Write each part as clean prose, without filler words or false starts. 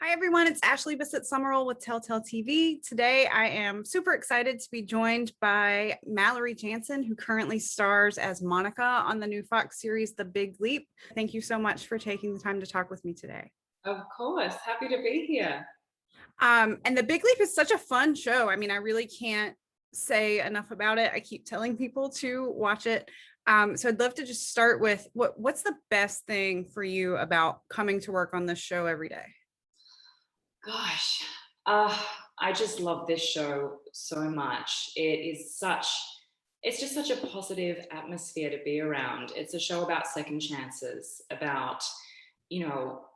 Hi, everyone. It's Ashley Bissett Summerall with Telltale TV. Today, I am super excited to be joined by Mallory Jansen, who currently stars as Monica on the new Fox series, The Big Leap. Thank you so much for taking the time to talk with me today. Of course. Happy to be here. And The Big Leap is such a fun show. I mean, I really can't say enough about it. I keep telling people to watch it. So I'd love to just start with what's the best thing for you about coming to work on this show every day? Gosh, I just love this show so much. It's just such a positive atmosphere to be around. It's a show about second chances, about,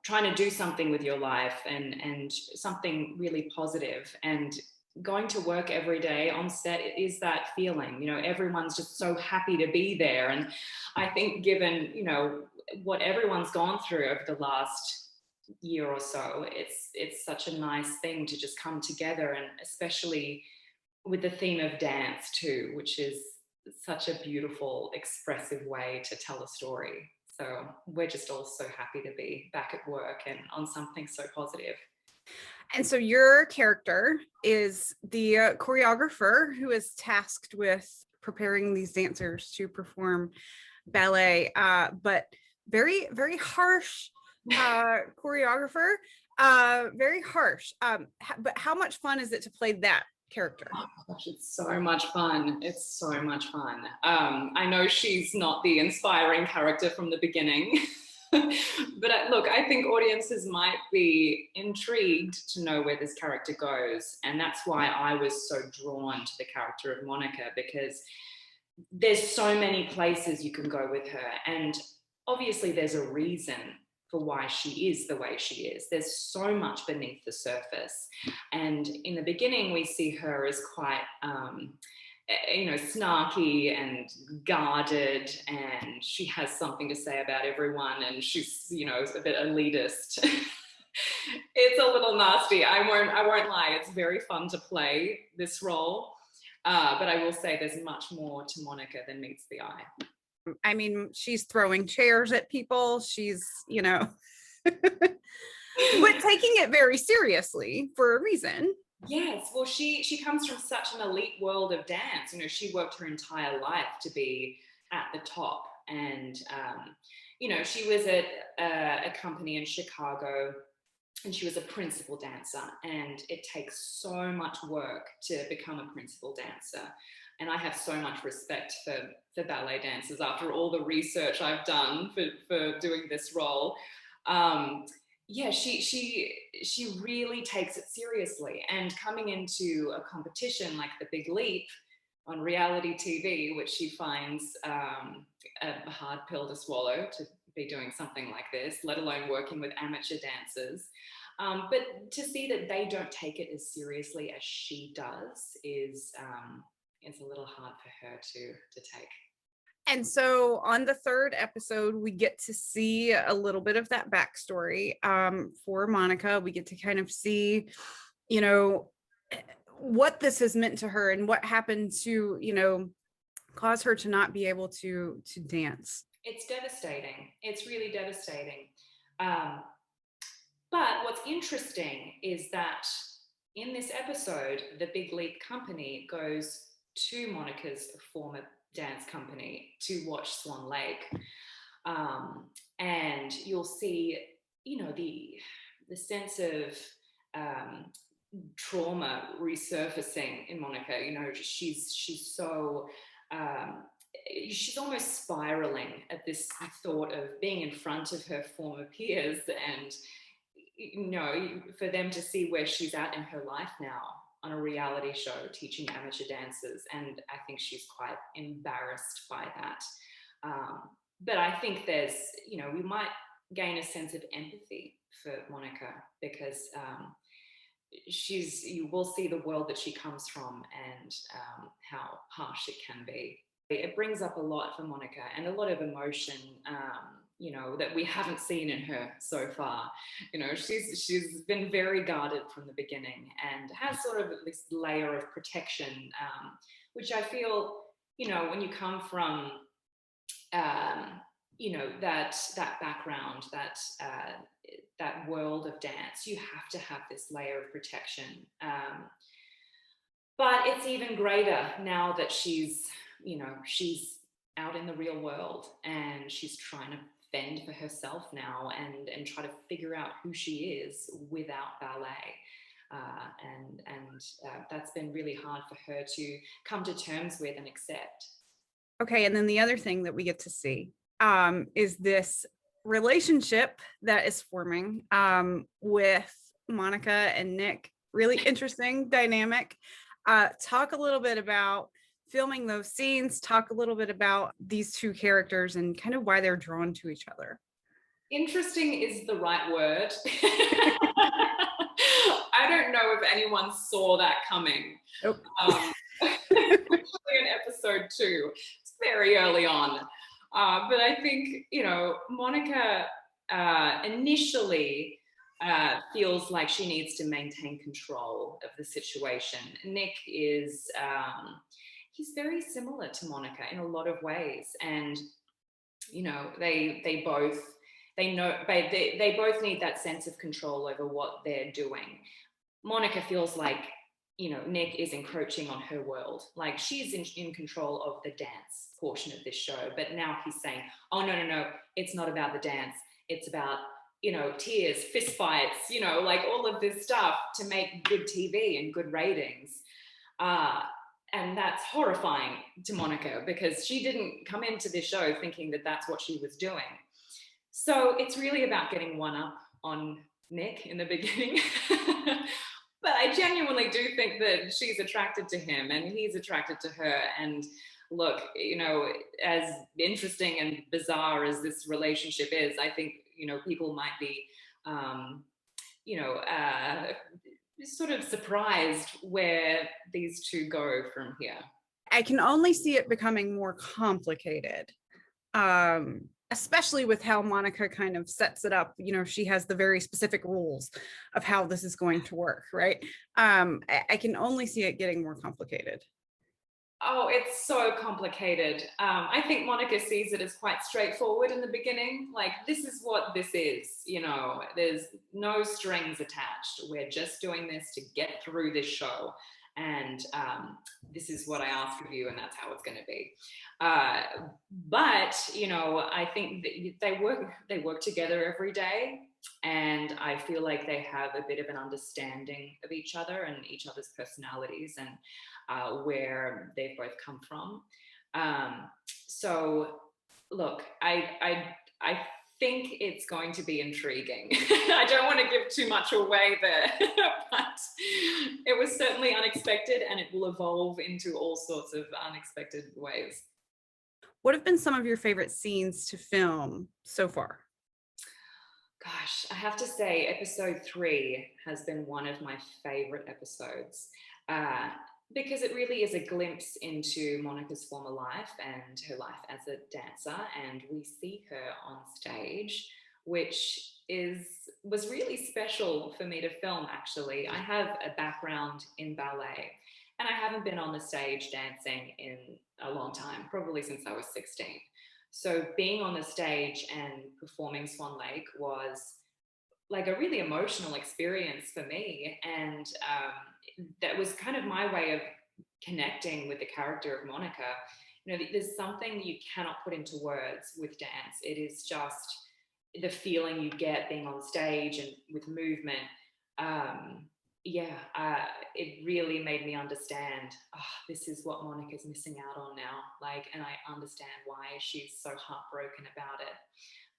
trying to do something with your life and something really positive. And going to work every day on set is that feeling, everyone's just so happy to be there. And I think given, what everyone's gone through over the last year or so, it's such a nice thing to just come together, and especially with the theme of dance too, which is such a beautiful, expressive way to tell a story. So we're just all so happy to be back at work and on something so positive. And so your character is the choreographer who is tasked with preparing these dancers to perform ballet, but very, very harsh choreographer, very harsh. But how much fun is it to play that character? Oh my gosh, it's so much fun. It's so much fun. I know she's not the inspiring character from the beginning, but look, I think audiences might be intrigued to know where this character goes. And that's why I was so drawn to the character of Monica, because there's so many places you can go with her. And obviously there's a reason for why she is the way she is. There's so much beneath the surface. And in the beginning, we see her as quite, snarky and guarded, and she has something to say about everyone, and she's, a bit elitist. It's a little nasty. I won't lie. It's very fun to play this role. But I will say there's much more to Monica than meets the eye. I mean, she's throwing chairs at people. She's, but taking it very seriously for a reason. Yes, well, she comes from such an elite world of dance. She worked her entire life to be at the top. And, she was at a company in Chicago, and she was a principal dancer. And it takes so much work to become a principal dancer. And I have so much respect for ballet dancers after all the research I've done for doing this role. She really takes it seriously. And coming into a competition like The Big Leap on reality TV, which she finds a hard pill to swallow, to be doing something like this, let alone working with amateur dancers. But to see that they don't take it as seriously as she does is a little hard for her to take. And so on the third episode, we get to see a little bit of that backstory for Monica. We get to kind of see, what this has meant to her and what happened to, cause her to not be able to dance. It's devastating. It's really devastating. But what's interesting is that in this episode, the Big Leap company goes to Monica's former dance company to watch Swan Lake. And you'll see, the sense of trauma resurfacing in Monica. She's so, she's almost spiraling at this thought of being in front of her former peers, and, for them to see where she's at in her life now on a reality show teaching amateur dancers. And I think she's quite embarrassed by that. But I think there's, we might gain a sense of empathy for Monica, because you will see the world that she comes from and how harsh it can be. It brings up a lot for Monica, and a lot of emotion, that we haven't seen in her so far. She's been very guarded from the beginning and has sort of this layer of protection, which I feel, when you come from that background, that world of dance, you have to have this layer of protection. But it's even greater now that she's out in the real world, and she's trying to fend for herself now and try to figure out who she is without ballet. That's been really hard for her to come to terms with and accept. Okay, and then the other thing that we get to see is this relationship that is forming with Monica and Nick. Really interesting dynamic. Talk a little bit about filming those scenes. Talk a little bit about these two characters and kind of why they're drawn to each other. Interesting is the right word. I don't know if anyone saw that coming. Nope. In episode 2, it's very early on. But I think, Monica initially feels like she needs to maintain control of the situation. Nick is, he's very similar to Monica in a lot of ways. And, they both need that sense of control over what they're doing. Monica feels like, Nick is encroaching on her world. Like, she's in control of the dance portion of this show. But now he's saying, oh, no, it's not about the dance. It's about, tears, fist fights, like all of this stuff to make good TV and good ratings. And that's horrifying to Monica, because she didn't come into this show thinking that that's what she was doing. So it's really about getting one up on Nick in the beginning. But I genuinely do think that she's attracted to him and he's attracted to her. And look, as interesting and bizarre as this relationship is, I think, people might be, sort of surprised where these two go from here. I can only see it becoming more complicated. Especially with how Monica kind of sets it up. She has the very specific rules of how this is going to work, right? I can only see it getting more complicated. Oh, it's so complicated. I think Monica sees it as quite straightforward in the beginning. Like, this is what this is, there's no strings attached. We're just doing this to get through this show. And this is what I ask of you, and that's how it's going to be. But I think that they work together every day, and I feel like they have a bit of an understanding of each other and each other's personalities and where they've both come from. So, look, I think it's going to be intriguing. I don't want to give too much away there, but it was certainly unexpected, and it will evolve into all sorts of unexpected ways. What have been some of your favorite scenes to film so far? Gosh, I have to say episode 3 has been one of my favorite episodes. Because it really is a glimpse into Monica's former life and her life as a dancer, and we see her on stage, which was really special for me to film. Actually, I have a background in ballet, and I haven't been on the stage dancing in a long time, probably since I was 16. So being on the stage and performing Swan Lake was like a really emotional experience for me, and that was kind of my way of connecting with the character of Monica. There's something you cannot put into words with dance. It is just the feeling you get being on stage and with movement. It really made me understand, this is what Monica's missing out on now. And I understand why she's so heartbroken about it.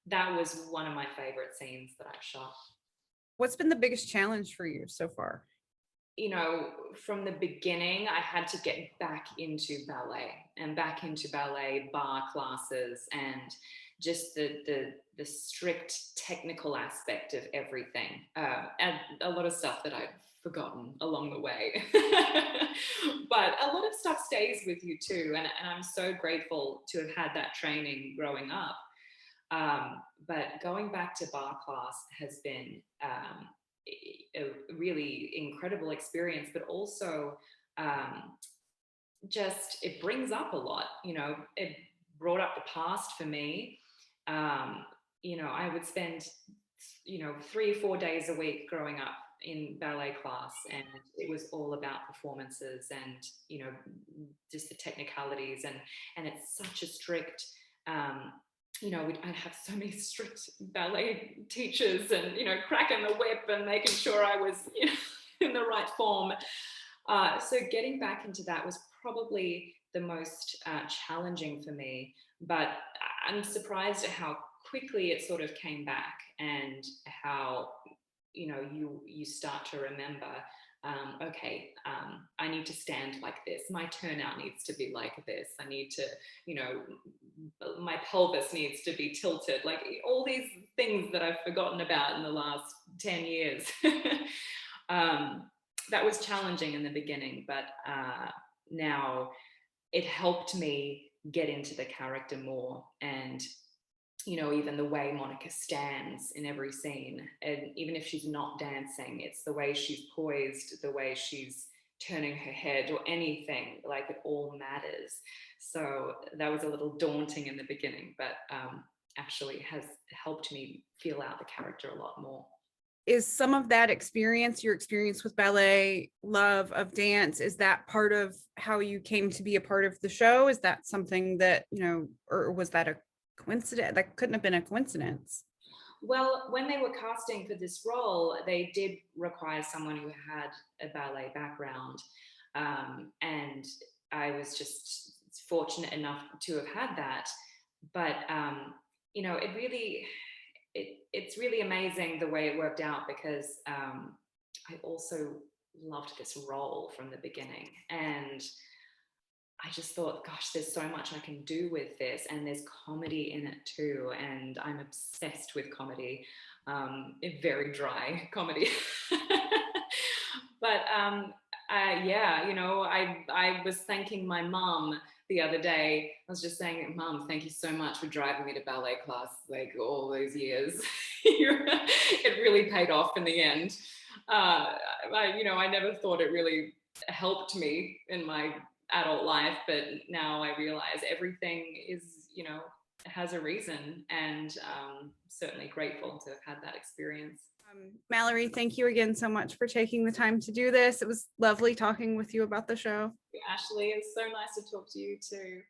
That was one of my favorite scenes that I've shot. What's been the biggest challenge for you so far? From the beginning, I had to get back into ballet bar classes, and just the strict technical aspect of everything, and a lot of stuff that I'd forgotten along the way. But a lot of stuff stays with you too, and I'm so grateful to have had that training growing up. But going back to bar class has been a really incredible experience, but also just it brings up a lot. It brought up the past for me, You know, I would spend, you know, 3 or 4 days a week growing up in ballet class, and it was all about performances and, you know, just the technicalities, and it's such a strict, you know, I'd have so many strict ballet teachers, and, you know, cracking the whip and making sure I was, you know, in the right form. So getting back into that was probably the most challenging for me, but I'm surprised at how quickly it sort of came back, and how, you know, you start to remember, okay, I need to stand like this, my turnout needs to be like this, I need to, you know, my pelvis needs to be tilted, like all these things that I've forgotten about in the last 10 years. That was challenging in the beginning, but now it helped me get into the character more. And, you know, even the way Monica stands in every scene, and even if she's not dancing, it's the way she's poised, the way she's turning her head or anything, like it all matters. So that was a little daunting in the beginning, but actually has helped me feel out the character a lot more. Is some of that experience, your experience with ballet, love of dance, is that part of how you came to be a part of the show? Is that something that, you know, or was that a coincidence? That couldn't have been a coincidence. Well, when they were casting for this role, they did require someone who had a ballet background. And I was just fortunate enough to have had that. But, you know, it's really amazing the way it worked out, because I also loved this role from the beginning. And I just thought, gosh, there's so much I can do with this, and there's comedy in it too, and I'm obsessed with comedy, very dry comedy. But yeah, you know, I was thanking my mum the other day. I was just saying, Mum, thank you so much for driving me to ballet class like all those years. It really paid off in the end. You know, I never thought it really helped me in my adult life, but now I realize everything is, you know, has a reason, and certainly grateful to have had that experience. Mallory, thank you again so much for taking the time to do this. It was lovely talking with you about the show. Ashley, it's so nice to talk to you too.